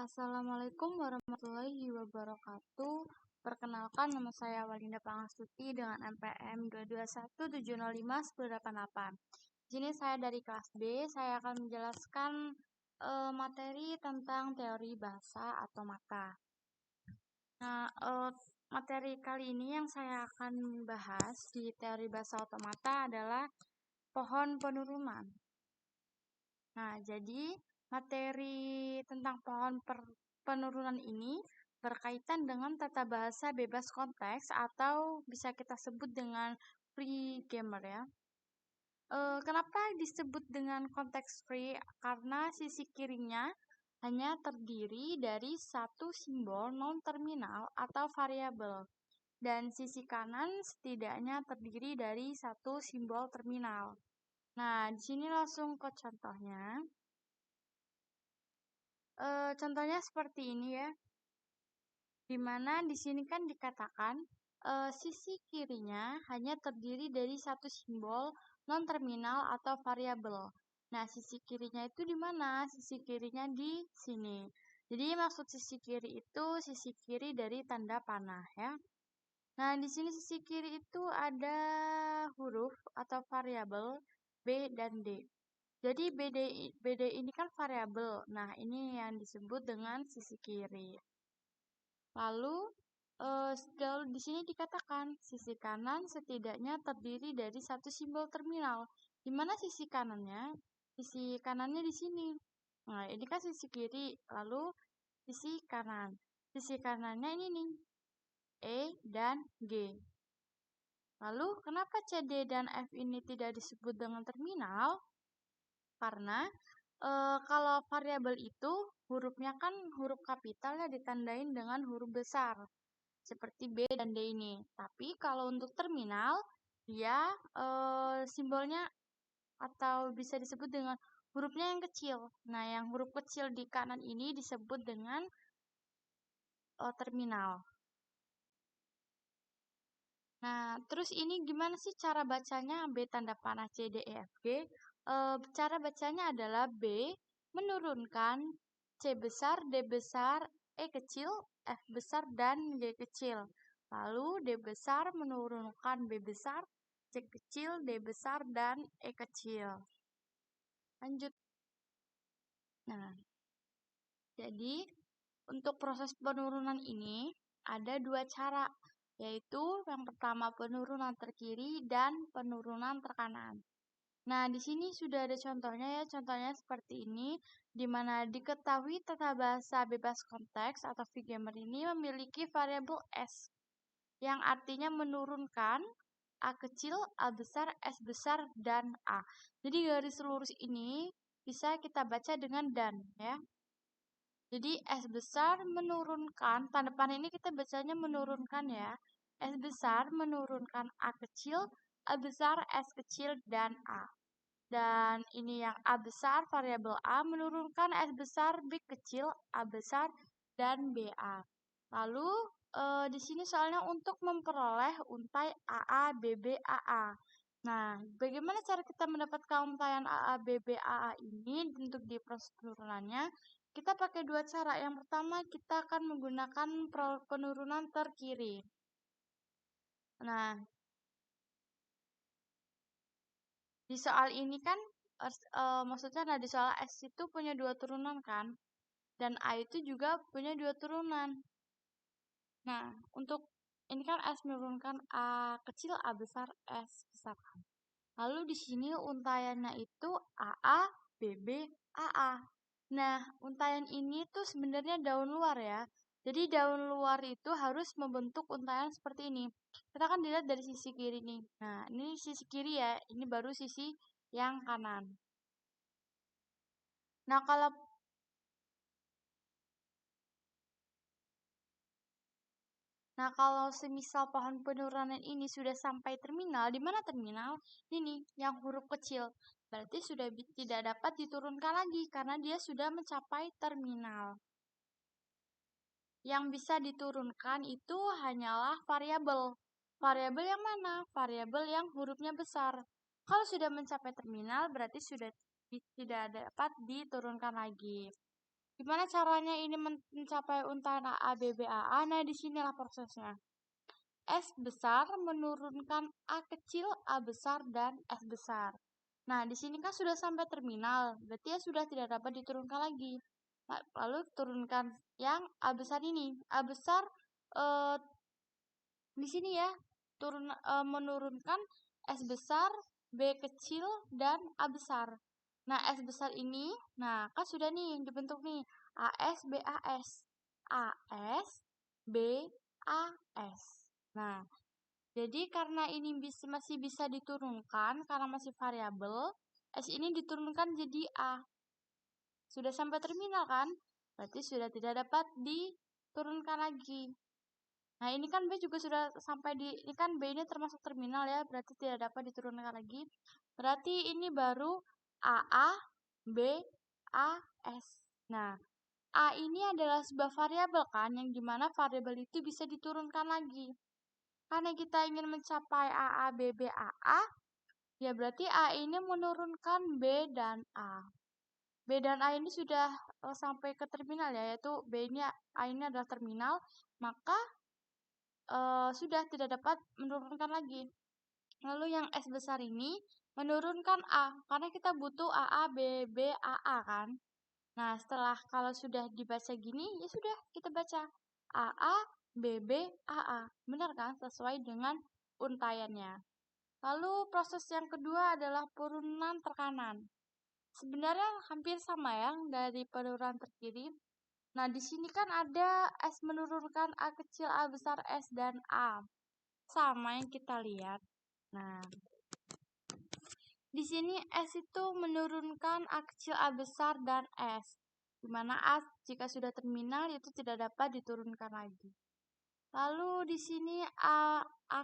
Assalamualaikum warahmatullahi wabarakatuh. Perkenalkan, nama saya Walinda Pangastuti dengan NPM 221705188. Di sini saya dari kelas B, saya akan menjelaskan materi tentang teori bahasa atau mata. Nah, materi kali ini yang saya akan bahas di teori bahasa otomata adalah pohon penurunan. Nah, jadi materi tentang pohon penurunan ini berkaitan dengan tata bahasa bebas konteks atau bisa kita sebut dengan free grammar ya. Kenapa disebut dengan konteks free? Karena sisi kirinya hanya terdiri dari satu simbol non-terminal atau variabel, dan sisi kanan setidaknya terdiri dari satu simbol terminal. Nah, di sini langsung ke contohnya. Contohnya seperti ini ya, dimana di sini kan dikatakan sisi kirinya hanya terdiri dari satu simbol non-terminal atau variabel. Nah, sisi kirinya itu di mana? Sisi kirinya di sini. Jadi maksud sisi kiri itu sisi kiri dari tanda panah ya. Nah, di sini sisi kiri itu ada huruf atau variabel B dan D. Jadi BD ini kan variabel. Nah, ini yang disebut dengan sisi kiri. Lalu di sini dikatakan sisi kanan setidaknya terdiri dari satu simbol terminal. Di mana sisi kanannya? Sisi kanannya di sini. Nah, ini kan sisi kiri. Lalu sisi kanan. Sisi kanannya ini nih. E dan G. Lalu kenapa CD dan F ini tidak disebut dengan terminal? Karena kalau variabel itu hurufnya kan huruf kapital ya ditandain dengan huruf besar seperti B dan D ini. Tapi kalau untuk terminal dia simbolnya atau bisa disebut dengan hurufnya yang kecil. Nah, yang huruf kecil di kanan ini disebut dengan terminal. Nah, terus ini gimana sih cara bacanya B tanda panah C, D, E, F, G? Cara bacanya adalah B menurunkan C besar, D besar, E kecil, F besar, dan G kecil. Lalu D besar menurunkan B besar, C kecil, D besar, dan E kecil. Lanjut. Nah, jadi untuk proses penurunan ini ada dua cara, yaitu yang pertama penurunan terkiri dan penurunan terkanan. Nah, di sini sudah ada contohnya ya, contohnya seperti ini, di mana diketahui tata bahasa bebas konteks atau free grammar ini memiliki variabel S, yang artinya menurunkan A kecil, A besar, S besar, dan A. Jadi garis lurus ini bisa kita baca dengan dan ya. Jadi S besar menurunkan, tanda panah ini kita bacanya menurunkan ya. S besar menurunkan A kecil, A besar, S kecil, dan A. Dan ini yang A besar, variabel A menurunkan S besar, B kecil, A besar, dan BA. Lalu di sini soalnya untuk memperoleh untai AA, BB, AA. Nah, bagaimana cara kita mendapatkan untaian AA, BB, AA ini untuk di proses penurunannya? Kita pakai dua cara. Yang pertama, kita akan menggunakan penurunan terkiri. Nah, di soal ini kan, maksudnya di soal S itu punya dua turunan kan? Dan A itu juga punya dua turunan. Nah, untuk ini kan S menurunkan A kecil, A besar, S besar. Lalu di sini untaiannya itu AA, BB, AA. Nah, untaian ini tuh sebenarnya daun luar ya. Jadi daun luar itu harus membentuk untaian seperti ini. Kita kan dilihat dari sisi kiri nih. Nah, ini sisi kiri ya. Ini baru sisi yang kanan. Nah, kalau semisal pohon penurunan ini sudah sampai terminal, di mana terminal? Ini yang huruf kecil. Berarti sudah tidak dapat diturunkan lagi karena dia sudah mencapai terminal. Yang bisa diturunkan itu hanyalah variabel. Variabel yang mana? Variabel yang hurufnya besar. Kalau sudah mencapai terminal berarti sudah tidak dapat diturunkan lagi. Gimana caranya ini mencapai untayan AA, BB, AA? Nah, disinilah prosesnya. S besar menurunkan A kecil, A besar, dan S besar. Nah, di sini kan sudah sampai terminal, berarti ya sudah tidak dapat diturunkan lagi. Nah, lalu turunkan yang A besar ini. A besar eh, di sini ya, menurunkan S besar, B kecil, dan A besar. Nah, S besar ini, nah kan sudah nih dibentuk nih, AS, BAS. AS, BAS. Nah, jadi karena ini masih bisa diturunkan, karena masih variabel, S ini diturunkan jadi A. Sudah sampai terminal kan? Berarti sudah tidak dapat diturunkan lagi. Nah, ini kan B juga sudah sampai ini kan B ini termasuk terminal ya, berarti tidak dapat diturunkan lagi. Berarti ini baru AA, B, A, S. Nah, A ini adalah sebuah variabel kan, yang dimana variabel itu bisa diturunkan lagi. Karena kita ingin mencapai AA, B, B, AA, ya berarti A ini menurunkan B dan A. B dan A ini sudah sampai ke terminal ya, yaitu B ini A ini adalah terminal, maka sudah tidak dapat menurunkan lagi. Lalu yang S besar ini menurunkan A, karena kita butuh AA, B, B, AA kan. Nah, setelah kalau sudah dibaca gini, ya sudah kita baca AA, B, B, AA. Benar kan? Sesuai dengan untaiannya. Lalu proses yang kedua adalah penurunan tekanan. Sebenarnya hampir sama ya dari penurunan terkiri. Nah, di sini kan ada S menurunkan A kecil, A besar, S, dan A. Sama yang kita lihat. Nah, di sini S itu menurunkan A kecil, A besar, dan S. Di mana A jika sudah terminal itu tidak dapat diturunkan lagi. Lalu di sini A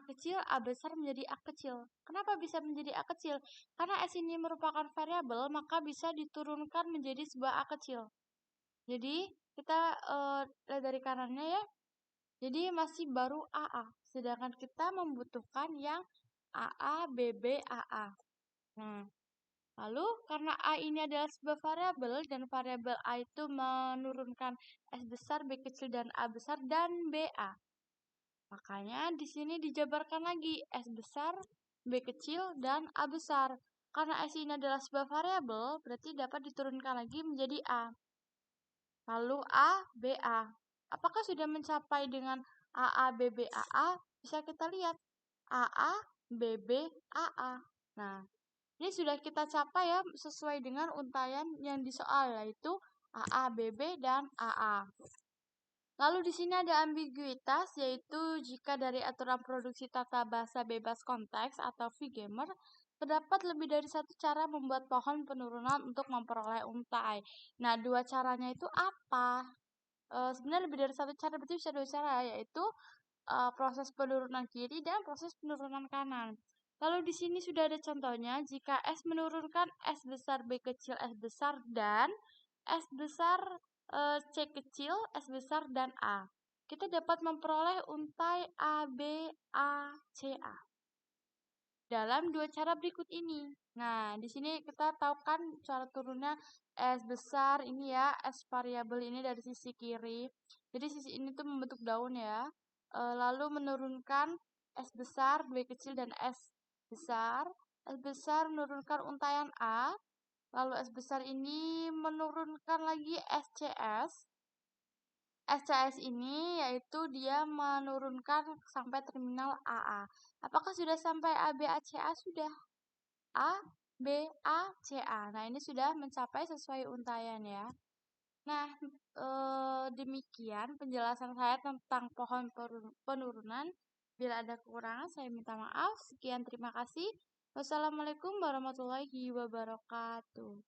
kecil, A besar menjadi A kecil. Kenapa bisa menjadi A kecil? Karena S ini merupakan variabel, maka bisa diturunkan menjadi sebuah A kecil. Jadi, kita lihat dari kanannya ya. Jadi masih baru AA. Sedangkan kita membutuhkan yang AA, BB, AA. Nah, lalu karena A ini adalah sebuah variabel dan variabel A itu menurunkan S besar, B kecil, dan A besar dan BA. Makanya di sini dijabarkan lagi S besar, B kecil, dan A besar. Karena S ini adalah sebuah variabel, berarti dapat diturunkan lagi menjadi A. Lalu A, B, A. Apakah sudah mencapai dengan AA, BB, AA? Bisa kita lihat. AA, BB, AA. Nah, ini sudah kita capai ya sesuai dengan untaian yang di soal, yaitu AA, BB, dan AA. Lalu di sini ada ambiguitas, yaitu jika dari aturan produksi tata bahasa bebas konteks atau VGamer, terdapat lebih dari satu cara membuat pohon penurunan untuk memperoleh untai. Nah, dua caranya itu apa? Sebenarnya lebih dari satu cara, berarti bisa dua cara, yaitu proses penurunan kiri dan proses penurunan kanan. Lalu di sini sudah ada contohnya, jika S menurunkan S besar, B kecil, S besar, dan S besar, C kecil, S besar, dan A. Kita dapat memperoleh untai A, B, A, C, A. Dalam dua cara berikut ini. Nah, di sini kita tahu kan cara turunnya S besar ini ya, S variabel ini dari sisi kiri. Jadi sisi ini tuh membentuk daun ya. Lalu menurunkan S besar, B kecil, dan S besar. S besar menurunkan untaian A. Lalu S besar ini menurunkan lagi SCS. SCS ini yaitu dia menurunkan sampai terminal AA. Apakah sudah sampai A, B, A, C, A? Sudah. A, B, A, C, A. Nah, ini sudah mencapai sesuai untaian ya. Nah, demikian penjelasan saya tentang pohon penurunan. Bila ada kekurangan, saya minta maaf. Sekian, terima kasih. Wassalamualaikum warahmatullahi wabarakatuh.